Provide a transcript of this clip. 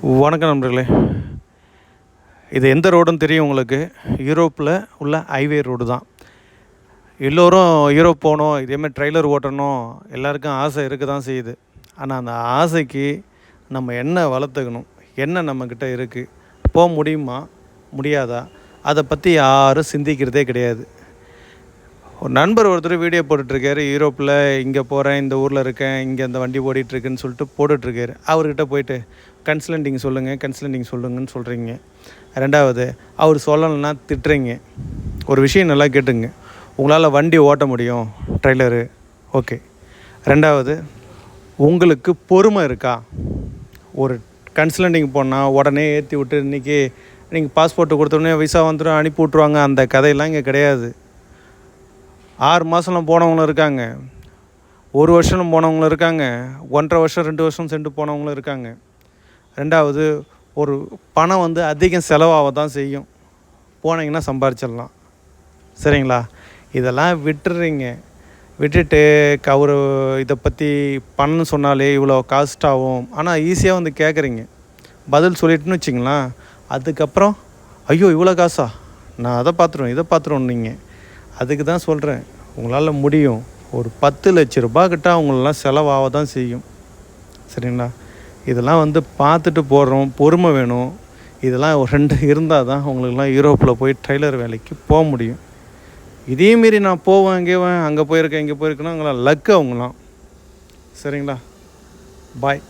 வணக்கம் நண்பர்களே. இது எந்த ரோடுன்னு தெரியும் உங்களுக்கு? யூரோப்பில் உள்ள ஹைவே ரோடு தான். எல்லோரும் யூரோப் போகணும், இதேமாதிரி ட்ரெய்லர் ஓட்டணும், எல்லாருக்கும் ஆசை இருக்க தான் செய்யுது. ஆனால் அந்த ஆசைக்கு நம்ம என்ன வளர்த்துக்கணும், என்ன நம்மக்கிட்ட இருக்குது, போக முடியுமா முடியாதா, அதை பற்றி யாரும் சிந்திக்கிறதே கிடையாது. ஒரு நண்பர் ஒருத்தர் வீடியோ போட்டுட்ருக்காரு, யூரோப்பில் இங்கே போகிறேன், இந்த ஊரில் இருக்கேன், இங்கே அந்த வண்டி ஓடிட்டுருக்குன்னு சொல்லிட்டு போட்டுட்ருக்காரு. அவர்கிட்ட போயிட்டு கன்சல்டிங் சொல்லுங்கன்னு சொல்கிறீங்க. ரெண்டாவது, அவர் சொல்லலைன்னா திட்டுறீங்க. ஒரு விஷயம் நல்லா கேட்டுங்க, உங்களால் வண்டி ஓட்ட முடியும் ட்ரெய்லரு, ஓகே. ரெண்டாவது, உங்களுக்கு பொறுமை இருக்கா? ஒரு கன்சல்டிங் போனால் உடனே ஏற்றி விட்டு இன்றைக்கி நீங்கள் பாஸ்போர்ட்டு கொடுத்தோடனே விசா வந்துடும், அனுப்பி விட்ருவாங்க. அந்த கதையெல்லாம் இங்கே கிடையாது. 6 மாதம்லாம் போனவங்களும் இருக்காங்க, 1 வருஷம் போனவங்களும் இருக்காங்க, 1.5 வருஷம் 2 வருஷம் சென்று போனவங்களும் இருக்காங்க. ரெண்டாவது, ஒரு பணம் அதிகம் செலவாக தான் செய்யும். போனீங்கன்னா சம்பாரிச்சிடலாம், சரிங்களா? இதெல்லாம் விட்டுட்டு அவர் இதை பற்றி பண்ணு சொன்னாலே இவ்வளோ காஸ்ட் ஆகும். ஆனால் ஈஸியாக கேட்குறீங்க, பதில் சொல்லிட்டுன்னு வச்சிங்களேன். அதுக்கப்புறம் ஐயோ இவ்வளோ காசா, நான் அதை பார்த்துருவேன் இதை பார்த்துருவோம். நீங்கள் அதுக்கு தான் சொல்கிறேன், உங்களால் முடியும். ஒரு 10 லட்ச ரூபா கிட்ட அவங்களெலாம் செலவாக தான் செய்யும், சரிங்களா? இதெல்லாம் பார்த்துட்டு போடுறோம், பொறுமை வேணும். இதெல்லாம் ஒரு 2 இருந்தால் தான் உங்களுக்கெல்லாம் யூரோப்பில் போய் ட்ரெய்லர் வேலைக்கு போக முடியும். இதே மாரி நான் போவேன், அங்கே போயிருக்கேன், இங்கே போயிருக்கேன்னா அவங்களாம் லக்கு அவங்களாம், சரிங்களா? பாய்.